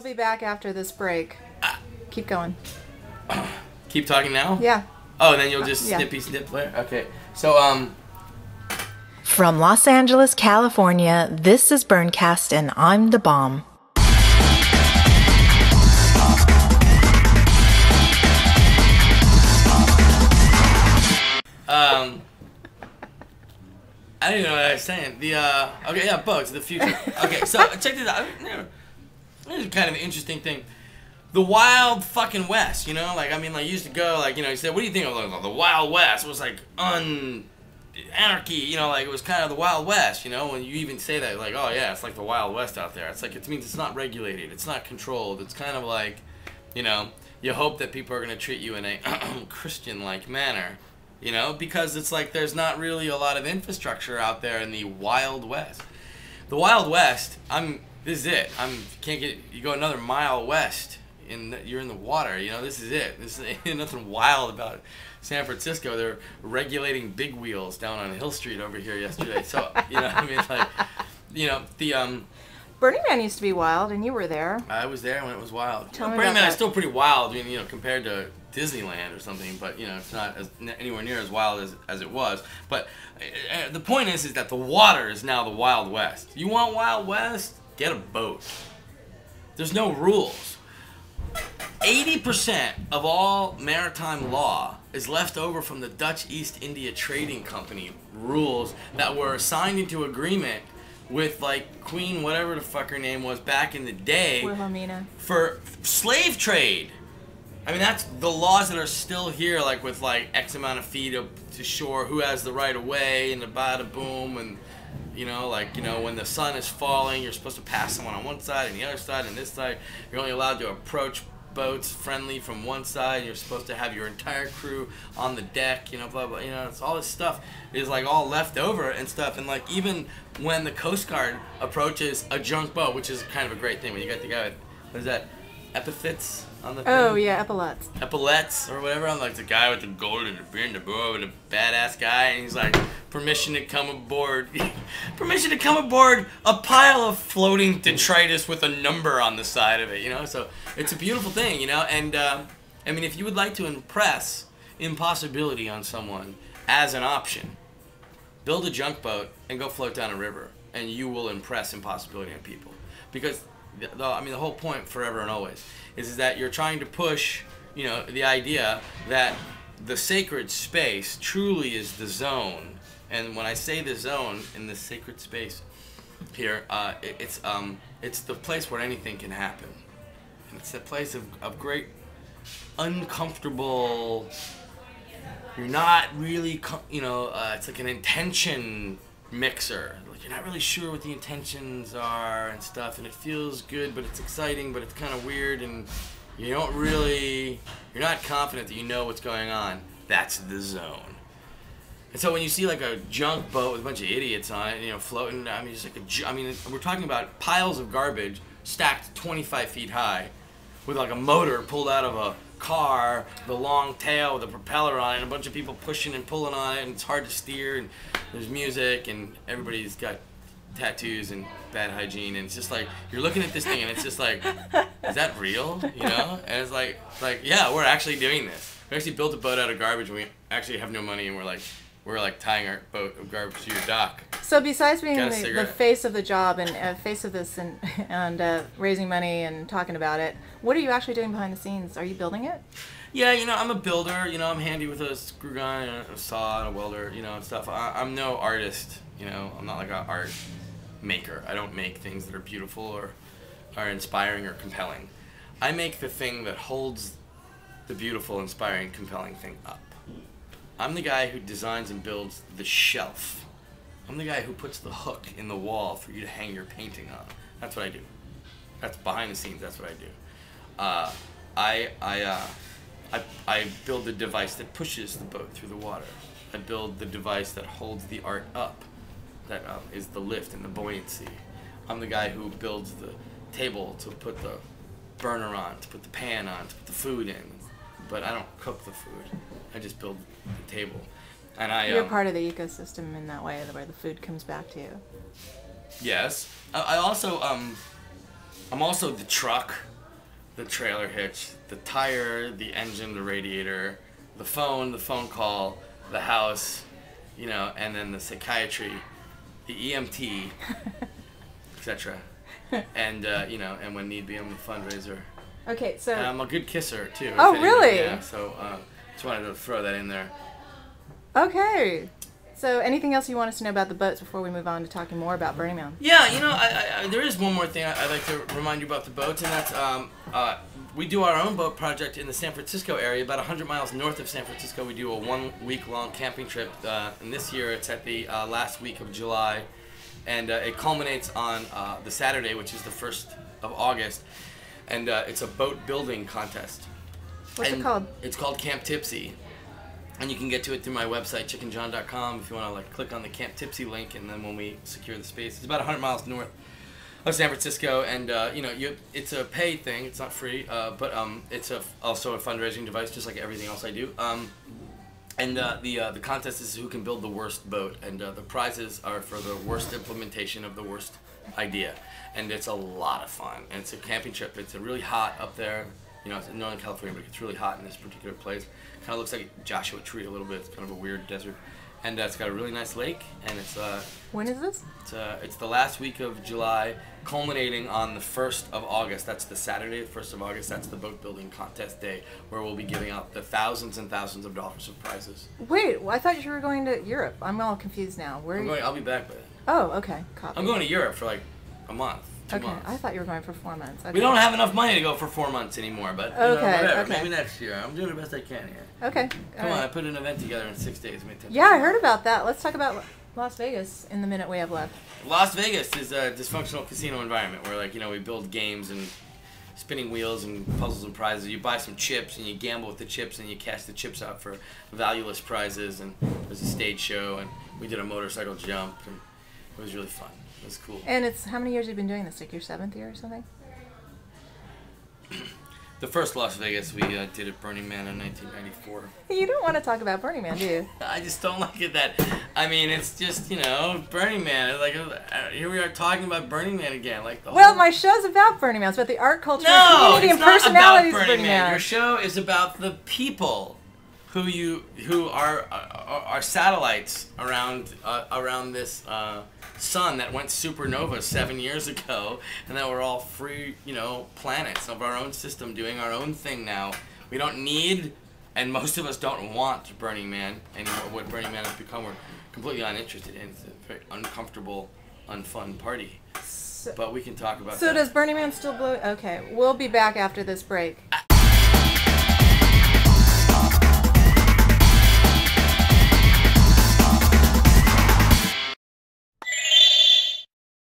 We'll be back after this break. Keep going. Keep talking now? Yeah. Oh, and then you'll just Yeah. snippy snip there? Okay. So, From Los Angeles, California, this is Burncast and I'm the bomb. I didn't know what I was saying. Okay, yeah, bugs, the future. Okay, so check this out. This is kind of an interesting thing. The Wild fucking West, you know? Like, I mean, like, you used to go, like, you know, you said, what do you think of the Wild West? It was like anarchy, you know, like, it was kind of the Wild West, you know? When you even say that, like, oh, yeah, it's like the Wild West out there. It's like, it means it's not regulated. It's not controlled. It's kind of like, you know, you hope that people are going to treat you in a Christian-like manner. You know, because it's like there's not really a lot of infrastructure out there in the Wild West. The Wild West, this is it. You go another mile west, you're in the water. You know, this is it. Ain't nothing wild about San Francisco. They're regulating big wheels down on Hill Street over here yesterday. So, you know, I mean, like, you know, the Burning Man used to be wild, and you were there. I was there when it was wild. Tell me Burning about Man that. is still pretty wild, I mean, you know, compared to Disneyland or something, but you know, it's not anywhere near as wild as it was. But the point is that the water is now the Wild West. You want Wild West? Get a boat. There's no rules. 80% of all maritime law is left over from the Dutch East India Trading Company rules that were signed into agreement with, like, Queen whatever the fuck her name was back in the day Wilhelmina. for slave trade. I mean, that's the laws that are still here, like with like X amount of feet up to shore, who has the right of way, and the bada boom, and you know, like, you know, when the sun is falling, you're supposed to pass someone on one side and the other side and this side. You're only allowed to approach boats friendly from one side. And you're supposed to have your entire crew on the deck, you know, blah blah. You know, it's all this stuff is like all left over and stuff. And like even when the Coast Guard approaches a junk boat, which is kind of a great thing when you got the guy with, what is that, epithets on the thing? Oh, yeah, epaulets. Epaulets or whatever. I'm like the guy with the gold and the beard and the bow and the badass guy, and he's like, permission to come aboard. Permission to come aboard a pile of floating detritus with a number on the side of it, you know? So it's a beautiful thing, you know? And I mean, if you would like to impress impossibility on someone as an option, build a junk boat and go float down a river, and you will impress impossibility on people. Because I mean, the whole point forever and always is that you're trying to push, you know, the idea that the sacred space truly is the zone. And when I say the zone in the sacred space here, it's the place where anything can happen. And it's a place of great uncomfortable, you're not really, you know, it's like an intention mixer. Like, you're not really sure what the intentions are and stuff, and it feels good, but it's exciting, but it's kind of weird, and you're not confident that you know what's going on. That's the zone. And so when you see like a junk boat with a bunch of idiots on it, you know, floating, I mean, it's like we're talking about piles of garbage stacked 25 feet high with like a motor pulled out of a car, the long tail with a propeller on it, and a bunch of people pushing and pulling on it, and it's hard to steer, and there's music, and everybody's got tattoos and bad hygiene, and it's just like, you're looking at this thing, and it's just like, is that real? You know? And it's like, yeah, we're actually doing this. We actually built a boat out of garbage, and we actually have no money, and we're like tying our boat of garbage to your dock. So besides being Got a the cigarette? face of the job and face of this and raising money and talking about it, what are you actually doing behind the scenes? Are you building it? Yeah, you know, I'm a builder. You know, I'm handy with a screw gun and a saw and a welder, you know, and stuff. I'm no artist, you know. I'm not like an art maker. I don't make things that are beautiful or are inspiring or compelling. I make the thing that holds the beautiful, inspiring, compelling thing up. I'm the guy who designs and builds the shelf. I'm the guy who puts the hook in the wall for you to hang your painting on. That's what I do. That's behind the scenes. That's what I do. I build the device that pushes the boat through the water. I build the device that holds the art up. That is the lift and the buoyancy. I'm the guy who builds the table to put the burner on, to put the pan on, to put the food in. But I don't cook the food. I just build the table. And You're part of the ecosystem in that way, where the food comes back to you. Yes. I also I'm also the truck, the trailer hitch, the tire, the engine, the radiator, the phone call, the house, you know, and then the psychiatry, the EMT, etc. And you know, and when need be, I'm the fundraiser. Okay, so. And I'm a good kisser too. Oh, if anyone- really? Yeah. So just wanted to throw that in there. Okay. So, anything else you want us to know about the boats before we move on to talking more about Burning Man? Yeah, you know, I there is one more thing I'd like to remind you about the boats, and that's we do our own boat project in the San Francisco area, about 100 miles north of San Francisco. We do a 1 week long camping trip, and this year it's at the last week of July, and it culminates on the Saturday, which is the 1st of August, and it's a boat building contest. What's it called? It's called Camp Tipsy. And you can get to it through my website, chickenjohn.com, if you want to like click on the Camp Tipsy link, and then when we secure the space, it's about 100 miles north of San Francisco, and you know, it's a paid thing, it's not free, but it's also a fundraising device, just like everything else I do. And the contest is who can build the worst boat, and the prizes are for the worst implementation of the worst idea, and it's a lot of fun. And it's a camping trip. It's really hot up there. You know, it's in Northern California, but it's really hot in this particular place. Kind of looks like Joshua Tree a little bit. It's kind of a weird desert, and it's got a really nice lake. And it's When is this? it's the last week of July, culminating on the 1st of August. That's the Saturday, the 1st of August. That's the boat building contest day, where we'll be giving out the thousands and thousands of dollars of prizes. Wait, I thought you were going to Europe. I'm all confused now. Where? I'll be back by then. Oh, okay. Copy. I'm going to Europe for like a month. 2 Okay, months. I thought you were going for 4 months. Okay. We don't have enough money to go for 4 months anymore, but you know, Okay, whatever. okay. Maybe next year. I'm doing the best I can here. Okay. Come on, I put an event together in 6 days. Yeah, I heard about that. Let's talk about Las Vegas in the minute we have left. Las Vegas is a dysfunctional casino environment where, like, you know, we build games and spinning wheels and puzzles and prizes. You buy some chips and you gamble with the chips and you cash the chips out for valueless prizes. And there's a stage show and we did a motorcycle jump and it was really fun. It was cool. And it's how many years have you been doing this? Like your 7th year or something? The first Las Vegas we did at Burning Man in 1994. You don't want to talk about Burning Man, do you? I just don't like it that, I mean, it's just, you know, Burning Man. It's like, here we are talking about Burning Man again. Like the Well, whole... my show's about Burning Man. It's about the art, culture, No, community, it's and not about personalities of Burning Man. Your show is about the people who are satellites around this sun that went supernova 7 years ago, and that we're all free, you know, planets of our own system doing our own thing now. We don't need, and most of us don't want Burning Man anymore. What Burning Man has become, we're completely uninterested in. It's a very uncomfortable, unfun party. But we can talk about that. So does Burning Man still blow? Okay, we'll be back after this break.